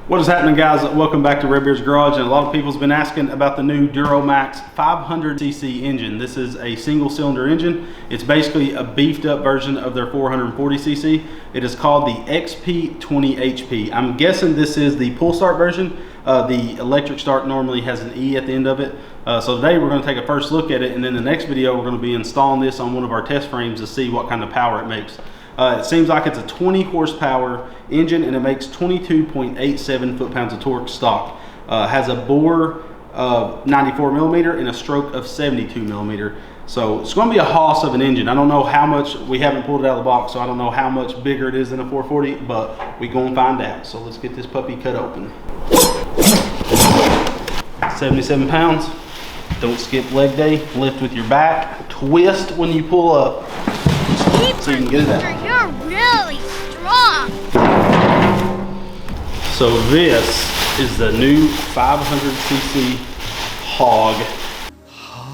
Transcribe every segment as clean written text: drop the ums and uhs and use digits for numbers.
What is happening, guys? Welcome back to Redbeard's Garage. And a lot of people's been asking about the new Duromax 500cc engine. This is a single cylinder engine. It's basically a beefed up version of their 440cc. It is called the XP20HP. I'm guessing this is the pull start version. The electric start normally has an E at the end of it. So today we're going to take a first look at it, and then the next video we're going to be installing this on one of our test frames to see what kind of power it makes. It seems like it's a 20 horsepower engine, and it makes 22.87 foot-pounds of torque stock. Has a bore of 94 millimeter and a stroke of 72 millimeter. So it's going to be a hoss of an engine. I don't know how much, we haven't pulled it out of the box, so I don't know how much bigger it is than a 440, but we're going to find out. So let's get this puppy cut open. 77 pounds. Don't skip leg day. Lift with your back. Twist when you pull up, so you can get it out. You're really strong. So this is the new 500cc hog. Hallelujah.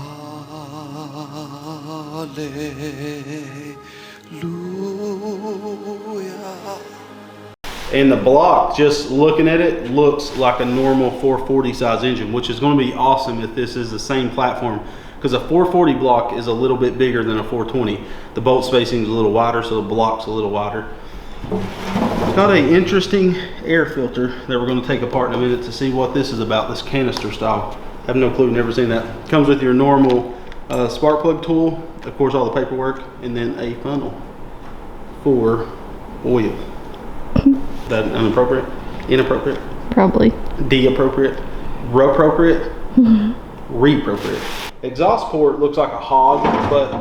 And the block, just looking at it, looks like a normal 440 size engine, which is going to be awesome if this is the same platform, because a 440 block is a little bit bigger than a 420. The bolt spacing is a little wider, so the block's a little wider. It's got an interesting air filter that we're going to take apart in a minute to see what this is about, this canister style. I have no clue, never seen that. Comes with your normal spark plug tool, of course all the paperwork, and then a funnel for oil. Is that inappropriate? Inappropriate? Probably. De-appropriate? Re-appropriate? Re-appropriate. Exhaust port looks like a hog, but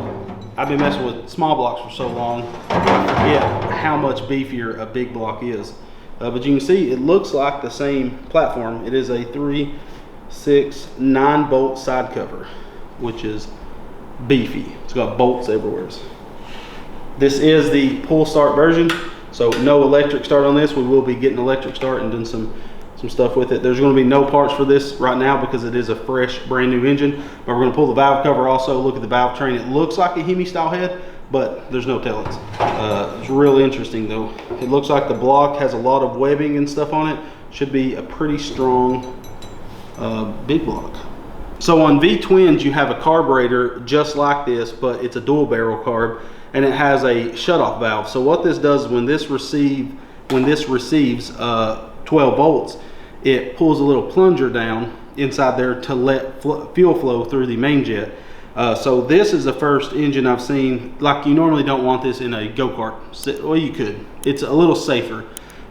I've been messing with small blocks for so long, I forget how much beefier a big block is. But you can see it looks like the same platform. It is a 3, 6, 9 bolt side cover, which is beefy. It's got bolts everywhere. This is the pull start version, so no electric start on this. We will be getting electric start and doing some stuff with it. There's going to be no parts for this right now because it is a fresh, brand new engine. But we're going to pull the valve cover also, look at the valve train. It looks like a Hemi style head, but there's no tellings. It's real interesting though. It looks like the block has a lot of webbing and stuff on it. Should be a pretty strong big block. So on V-twins you have a carburetor just like this, but it's a dual barrel carb, and it has a shutoff valve. So what this does is when this receives 12 volts, it pulls a little plunger down inside there to let fuel flow through the main jet. So this is the first engine I've seen, like you normally don't want this in a go-kart. Well, you could. It's a little safer.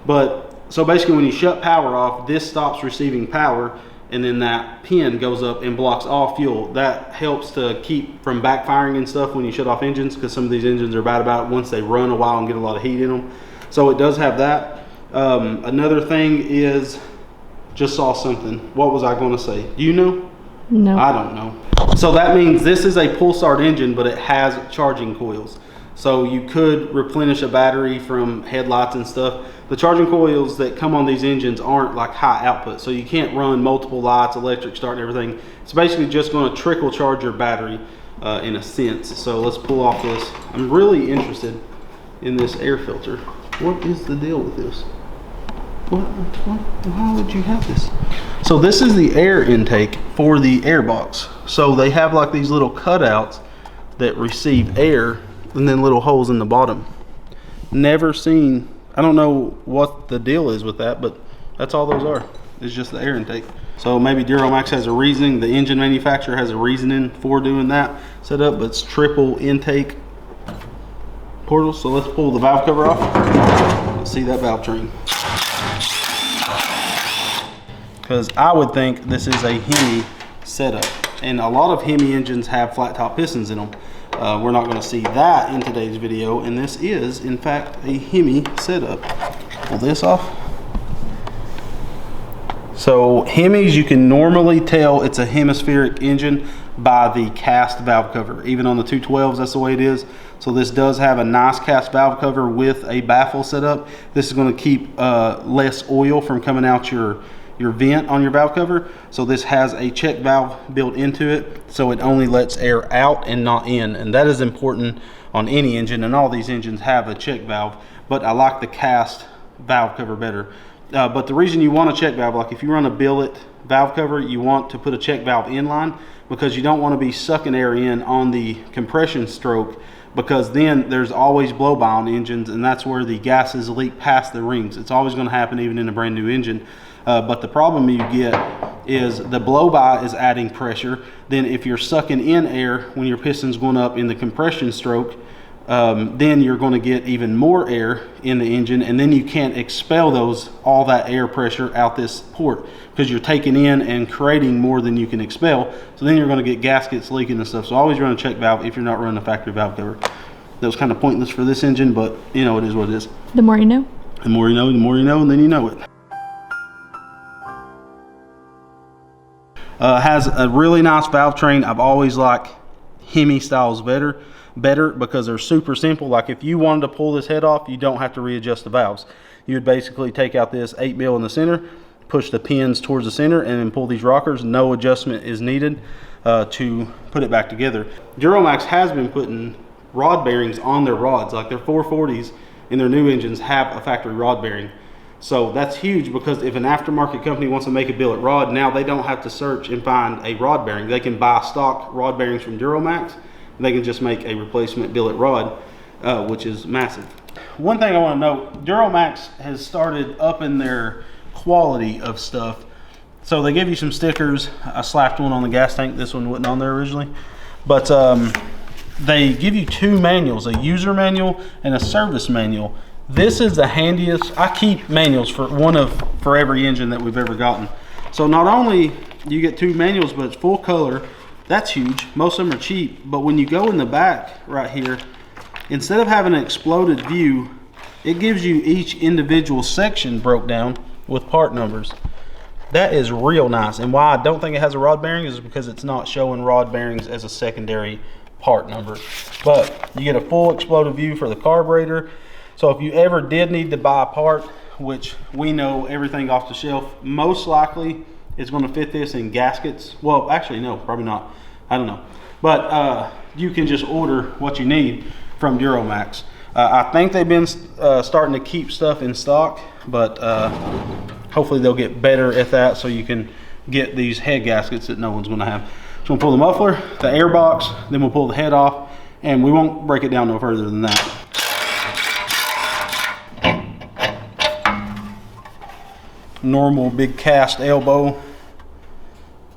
But so basically when you shut power off, this stops receiving power, and then that pin goes up and blocks all fuel. That helps to keep from backfiring and stuff when you shut off engines, because some of these engines are bad about it once they run a while and get a lot of heat in them. So it does have that. Another thing is, just saw something. What was I going to say? Do you know? No. I don't know. So that means this is a pull start engine, but it has charging coils. So you could replenish a battery from headlights and stuff. The charging coils that come on these engines aren't like high output, so you can't run multiple lights, electric start and everything. It's basically just going to trickle charge your battery in a sense. So let's pull off this. I'm really interested in this air filter. What is the deal with this? Why would you have this? So this is the air intake for the airbox. So they have like these little cutouts that receive air, and then little holes in the bottom. Never seen, I don't know what the deal is with that, but that's all those are. It's just the air intake. So maybe Duromax has a reasoning, the engine manufacturer has a reasoning for doing that setup, but it's triple intake portals. So let's pull the valve cover off. Let's see that valve train. Because I would think this is a Hemi setup, and a lot of Hemi engines have flat top pistons in them. We're not going to see that in today's video, and this is in fact a Hemi setup. Pull this off. So Hemis, you can normally tell it's a hemispheric engine by the cast valve cover. Even on the 212s, that's the way it is. So this does have a nice cast valve cover with a baffle setup. This is going to keep less oil from coming out your vent on your valve cover. So this has a check valve built into it, so it only lets air out and not in, and that is important on any engine, and all these engines have a check valve, but I like the cast valve cover better. But the reason you want a check valve, like if you run a billet valve cover, you want to put a check valve inline because you don't want to be sucking air in on the compression stroke, because then there's always blow by on engines, and that's where the gases leak past the rings. It's always going to happen even in a brand new engine. But the problem you get is the blow by is adding pressure. Then if you're sucking in air when your piston's going up in the compression stroke, then you're going to get even more air in the engine, and then you can't expel all that air pressure out this port because you're taking in and creating more than you can expel. So then you're going to get gaskets leaking and stuff. So always run a check valve if you're not running a factory valve cover. That was kind of pointless for this engine, but you know, it is what it is. The more you know. The more you know, the more you know, and then you know it. Has a really nice valve train. I've always liked Hemi styles better because they're super simple. Like if you wanted to pull this head off, you don't have to readjust the valves. You would basically take out this 8 mil in the center, push the pins towards the center, and then pull these rockers. No adjustment is needed to put it back together. Duromax has been putting rod bearings on their rods. Like their 440s in their new engines have a factory rod bearing. So that's huge, because if an aftermarket company wants to make a billet rod, now they don't have to search and find a rod bearing. They can buy stock rod bearings from Duromax, and they can just make a replacement billet rod, which is massive. One thing I want to note, Duromax has started upping their quality of stuff. So they give you some stickers. I slapped one on the gas tank. This one wasn't on there originally. But they give you 2 manuals, a user manual and a service manual. This is the handiest. I keep manuals for every engine that we've ever gotten. So not only do you get 2 manuals, but it's full color. That's huge. Most of them are cheap. But when you go in the back right here, instead of having an exploded view, it gives you each individual section broke down with part numbers. That is real nice. And why I don't think it has a rod bearing is because it's not showing rod bearings as a secondary part number. But you get a full exploded view for the carburetor. So if you ever did need to buy a part, which we know everything off the shelf, most likely it's going to fit this in gaskets. Well, actually, no, probably not. I don't know. But you can just order what you need from Duromax. I think they've been starting to keep stuff in stock, but hopefully they'll get better at that so you can get these head gaskets that no one's going to have. So we'll pull the muffler, the airbox, then we'll pull the head off, and we won't break it down no further than that. Normal big cast elbow.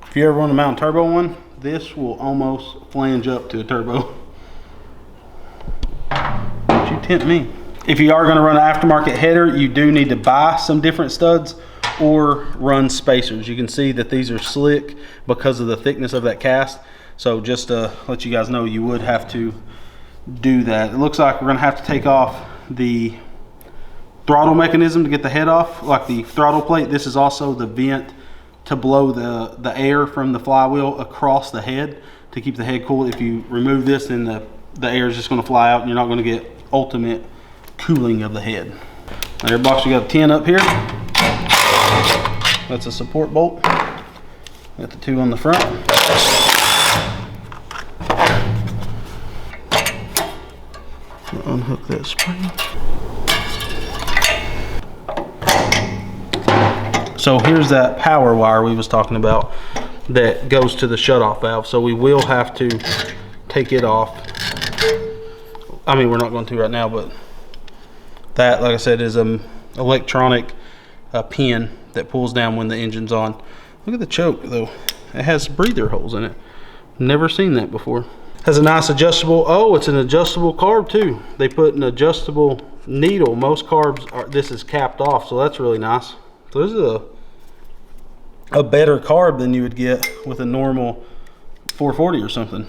If you ever want to mount a turbo one, this will almost flange up to a turbo. Don't you tempt me. If you are going to run an aftermarket header, you do need to buy some different studs or run spacers. You can see that these are slick because of the thickness of that cast. So just to let you guys know, you would have to do that. It looks like we're going to have to take off the throttle mechanism to get the head off, like the throttle plate. This is also the vent to blow the air from the flywheel across the head to keep the head cool. If you remove this, then the air is just going to fly out and you're not going to get ultimate cooling of the head. The airbox, we got a 10 up here. That's a support bolt. Got the 2 on the front. Unhook that spring. So here's that power wire we was talking about that goes to the shutoff valve. So we will have to take it off. I mean, we're not going to right now, but that, like I said, is an electronic pin that pulls down when the engine's on. Look at the choke though. It has breather holes in it. Never seen that before. Has a nice adjustable, oh, it's an adjustable carb too. They put an adjustable needle. Most carbs this is capped off, so that's really nice. So this is a better carb than you would get with a normal 440 or something.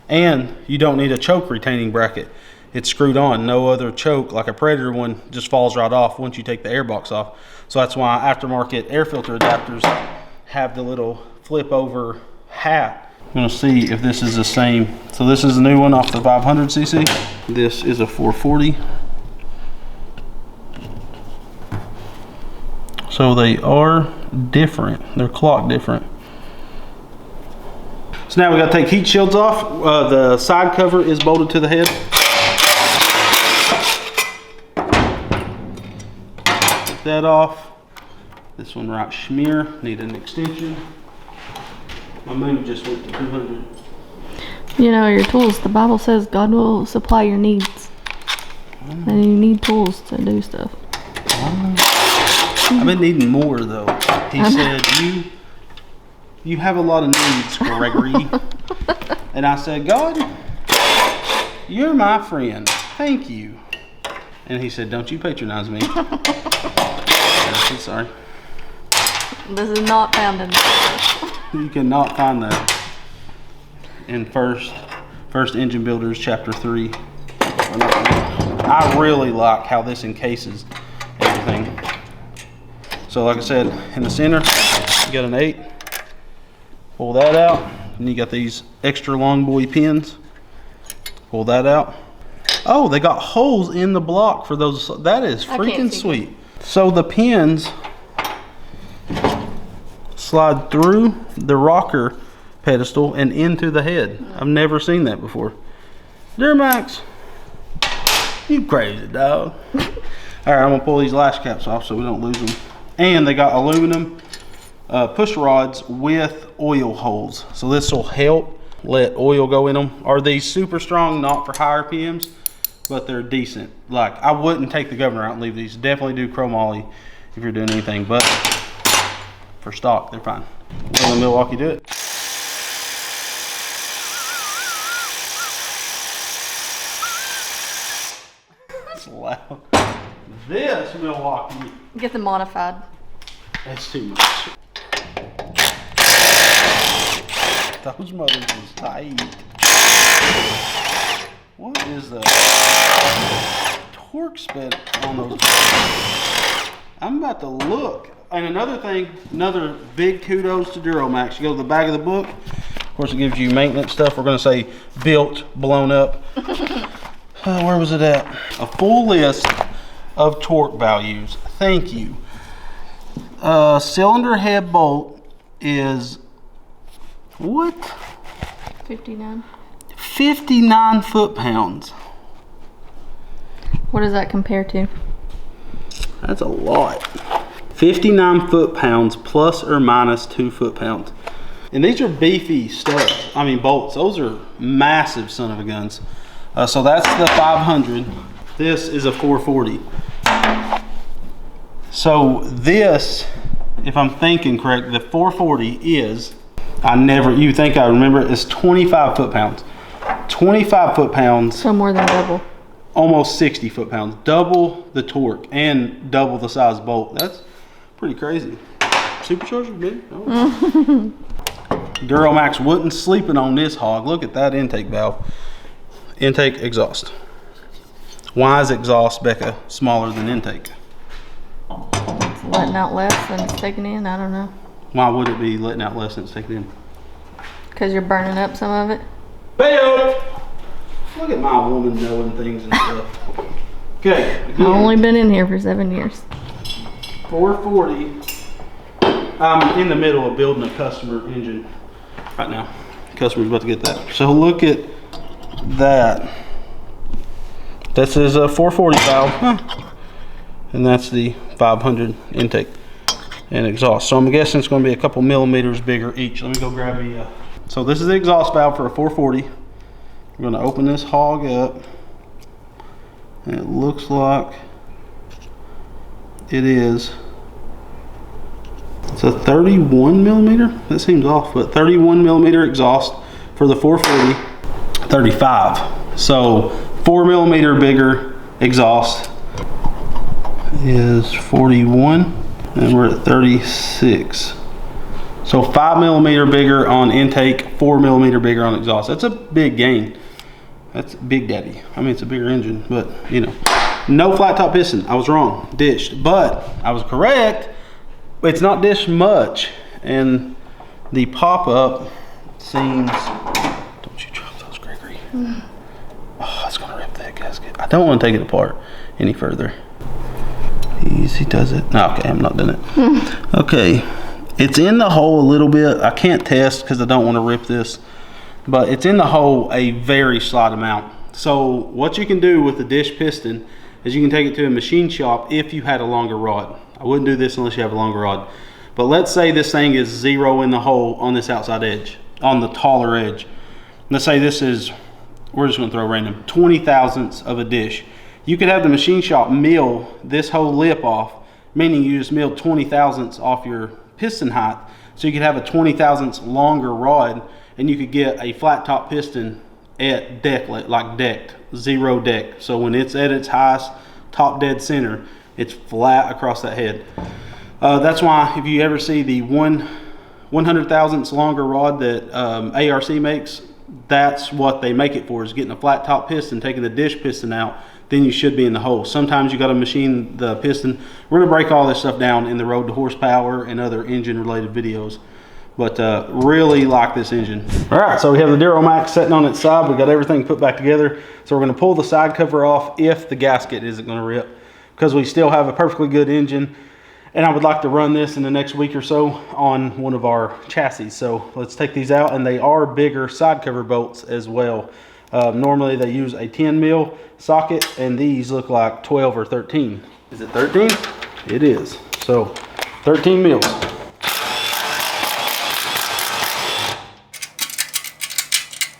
And you don't need a choke retaining bracket. It's screwed on. No other choke like a Predator one just falls right off once you take the airbox off. So that's why aftermarket air filter adapters have the little flip over hat. I'm gonna see if this is the same. So this is the new one off the 500cc. This is a 440. So they are different. They're clocked different. So now we got to take heat shields off. The side cover is bolted to the head. Take that off. This one right schmear, need an extension. My mood just went to 200. You know, your tools, the Bible says God will supply your needs. And you need tools to do stuff. I've been needing more though. He said, you have a lot of needs, Gregory. And I said, God, you're my friend. Thank you. And he said, don't you patronize me. I said, sorry. This is not found in You cannot find that in First Engine Builders chapter 3. I really like how this encases everything. So like I said, in the center, you got an 8. Pull that out, and you got these extra long boy pins. Pull that out. Oh, they got holes in the block for those. That is freaking sweet. So the pins slide through the rocker pedestal and into the head. I've never seen that before. Duromax, you crazy dog. All right, I'm gonna pull these lash caps off so we don't lose them. And they got aluminum push rods with oil holes. So this will help let oil go in them. Are these super strong? Not for higher RPMs, but they're decent. Like, I wouldn't take the governor out and leave these. Definitely do chromoly if you're doing anything, but for stock, they're fine. Will the Milwaukee do it? That's loud. This Milwaukee. Get them modified. That's too much. Those mothers is tight. What is the torque spec on those? I'm about to look. And another thing, another big kudos to Duromax. You go to the back of the book. Of course, it gives you maintenance stuff. We're going to say built, blown up. Where was it at? A full list of torque values. Thank you. Cylinder head bolt is what? 59. 59 foot-pounds. What does that compare to? That's a lot. 59 foot-pounds plus or minus 2 foot-pounds. And these are beefy studs. I mean bolts. Those are massive son of a guns. So that's the 500. This is a 440. So this, if I'm thinking correct, the 440 is, you think I remember it, is 25 foot-pounds. 25 foot-pounds. So more than double. Almost 60 foot-pounds. Double the torque and double the size bolt. That's pretty crazy. Supercharger, baby. Oh. Duromax wasn't sleeping on this hog. Look at that intake valve. Intake, exhaust. Why is exhaust, Becca, smaller than intake? It's letting out less than it's taking in. I don't know. Why would it be letting out less than it's taking in? Because you're burning up some of it. Bayo! Look at my woman knowing things and stuff. Okay. I've only been in here for 7 years. 440. I'm in the middle of building a customer engine right now. Customer's about to get that. So look at that. This is a 440 valve. And that's the 500 intake and exhaust. So I'm guessing it's going to be a couple millimeters bigger each. Let me go grab a. So this is the exhaust valve for a 440. We're going to open this hog up. And it looks like it is. It's a 31 millimeter. That seems off, but 31 millimeter exhaust for the 440. 35. So 4 millimeter bigger exhaust is 41, and we're at 36. So 5 millimeter bigger on intake, 4 millimeter bigger on exhaust. That's a big gain. That's Big Daddy. I mean, it's a bigger engine, but you know. No flat top piston. I was wrong. Dished. But I was correct. It's not dished much. And the pop-up seems... Don't you drop those, Gregory. Oh, it's going to rip that gasket. I don't want to take it apart any further. Easy does it. No, okay, I'm not doing it. Okay. It's in the hole a little bit. I can't test because I don't want to rip this. But it's in the hole a very slight amount. So what you can do with the dish piston is you can take it to a machine shop if you had a longer rod. I wouldn't do this unless you have a longer rod. But let's say this thing is 0 in the hole on this outside edge, on the taller edge. Let's say this is, we're just gonna throw random, 20 thousandths of a dish. You could have the machine shop mill this whole lip off, meaning you just milled 20 thousandths off your piston height. So you could have a 20 thousandths longer rod, and you could get a flat top piston at deck, like decked, 0 deck. So when it's at its highest, top dead center, it's flat across that head. That's why if you ever see the 100 thousandths longer rod that ARC makes, that's what they make it for, is getting a flat top piston, taking the dish piston out, then you should be in the hole. Sometimes you got to machine the piston. We're gonna break all this stuff down in the Road to Horsepower and other engine related videos. But really like this engine. All right, so we have the Duromax sitting on its side. We got everything put back together. So we're gonna pull the side cover off if the gasket isn't gonna rip, because we still have a perfectly good engine. And I would like to run this in the next week or so on one of our chassis. So let's take these out, and they are bigger side cover bolts as well. Normally they use a 10 mil socket, and these look like 12 or 13. Is it 13? It is. So 13 mils.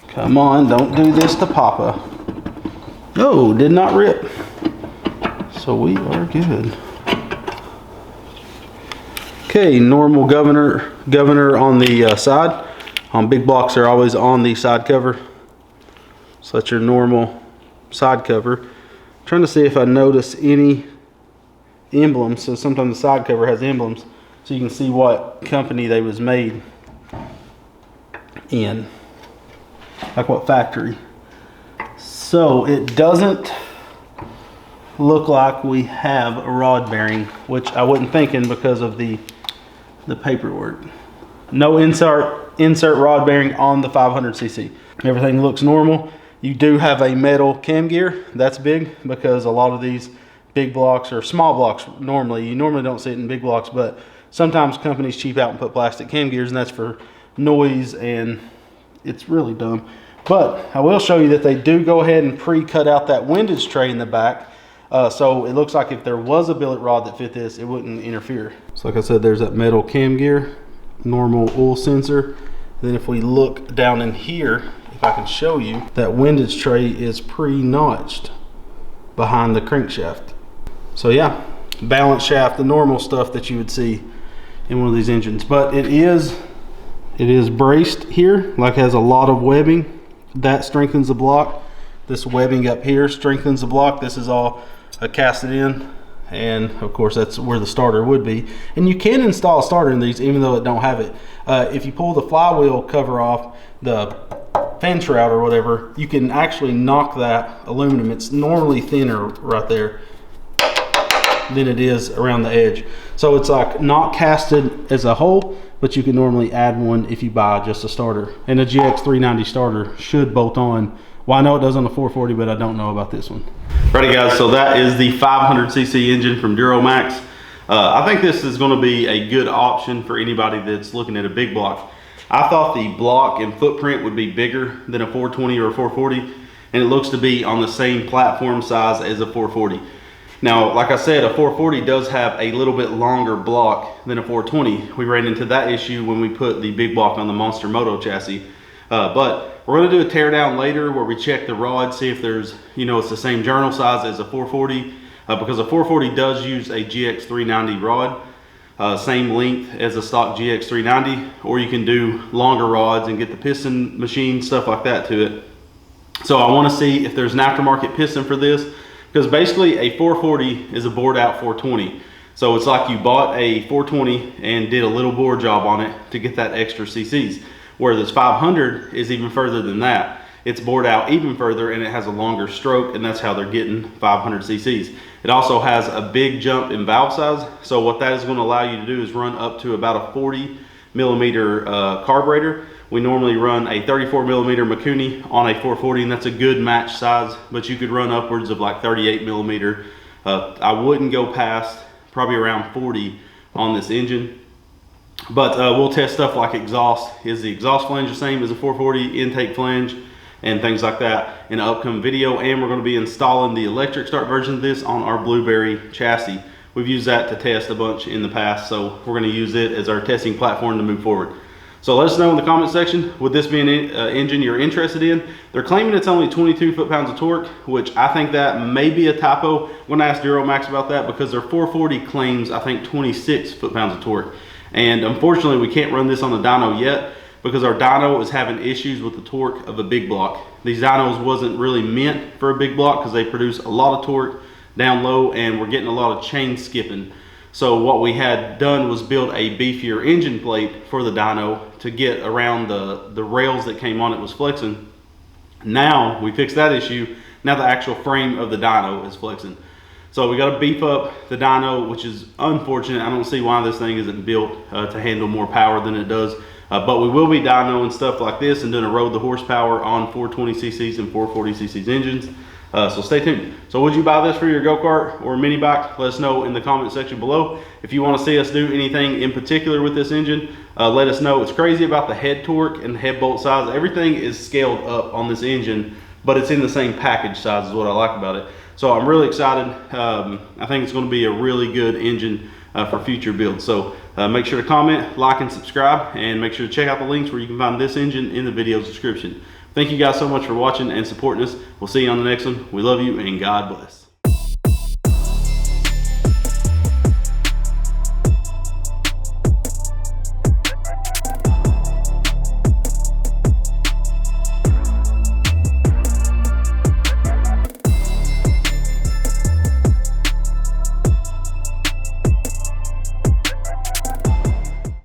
Come on, don't do this to Papa. Oh, did not rip. So we are good. Okay, normal governor on the side. On big blocks, they're always on the side cover. So that's your normal side cover. I'm trying to see if I notice any emblems. So sometimes the side cover has emblems, so you can see what company they was made in, like what factory. So it doesn't look like we have a rod bearing, which I wasn't thinking because of the paperwork. No insert rod bearing on the 500cc. Everything looks normal. You do have a metal cam gear. That's big because a lot of these big blocks or small blocks, you normally don't see it in big blocks, but sometimes companies cheap out and put plastic cam gears, and that's for noise, and it's really dumb. But I will show you that they do go ahead and pre-cut out that windage tray in the back. So it looks like if there was a billet rod that fit this, it wouldn't interfere. So like I said, there's that metal cam gear, normal oil sensor. Then if we look down in here, if I can show you, that windage tray is pre-notched behind the crankshaft. So yeah, balance shaft, the normal stuff that you would see in one of these engines. But it is braced here, like has a lot of webbing. That strengthens the block. This webbing up here strengthens the block. This is all casted in, and of course that's where the starter would be. And you can install a starter in these even though it don't have it. If you pull the flywheel cover off, the fan shroud or whatever, you can actually knock that aluminum. It's normally thinner right there than it is around the edge. So it's like not casted as a whole, but you can normally add one if you buy just a starter. And a GX390 starter should bolt on. Well, I know it does on the 440, but I don't know about this one. Righty guys, so that is the 500cc engine from Duromax. I think this is going to be a good option for anybody that's looking at a big block. I thought the block and footprint would be bigger than a 420 or a 440, and it looks to be on the same platform size as a 440. Now, like I said, a 440 does have a little bit longer block than a 420. We ran into that issue when we put the big block on the Monster Moto chassis. But we're going to do a tear down later where we check the rod, see if there's, it's the same journal size as a 440, because a 440 does use a GX390 rod, same length as a stock GX390, or you can do longer rods and get the piston machine, stuff like that to it. So I want to see if there's an aftermarket piston for this, because basically a 440 is a bored out 420. So it's like you bought a 420 and did a little bore job on it to get that extra cc's. Where this 500 is even further than that. It's bored out even further, and it has a longer stroke, and that's how they're getting 500 cc's. It also has a big jump in valve size. So what that is going to allow you to do is run up to about a 40 millimeter carburetor. We normally run a 34 millimeter Mikuni on a 440, and that's a good match size, but you could run upwards of like 38 millimeter. I wouldn't go past probably around 40 on this engine. But we'll test stuff like exhaust. Is the exhaust flange the same as a 440, intake flange, and things like that in an upcoming video. And we're going to be installing the electric start version of this on our Blueberry chassis, We've used that to test a bunch in the past, so we're going to use it as our testing platform to move forward. So let us know in the comment section, would this be an engine you're interested in? They're claiming it's only 22 foot-pounds of torque, which I think that may be a typo. I'm going to ask Duromax about that because their 440 claims, I think, 26 foot-pounds of torque. And unfortunately, we can't run this on the dyno yet because our dyno is having issues with the torque of a big block. These dynos wasn't really meant for a big block because they produce a lot of torque down low and we're getting a lot of chain skipping. So what we had done was build a beefier engine plate for the dyno to get around the rails that came on it was flexing. Now we fixed that issue. Now the actual frame of the dyno is flexing. So we got to beef up the dyno, which is unfortunate. I don't see why this thing isn't built to handle more power than it does. But we will be dynoing stuff like this and doing a road the horsepower on 420cc's and 440cc's engines. So stay tuned. So would you buy this for your go-kart or mini bike? Let us know in the comment section below. If you want to see us do anything in particular with this engine, let us know. It's crazy about the head torque and the head bolt size. Everything is scaled up on this engine, but it's in the same package size is what I like about it. So I'm really excited. I think it's going to be a really good engine for future builds. So make sure to comment, like, and subscribe, and make sure to check out the links where you can find this engine in the video description. Thank you guys so much for watching and supporting us. We'll see you on the next one. We love you and God bless.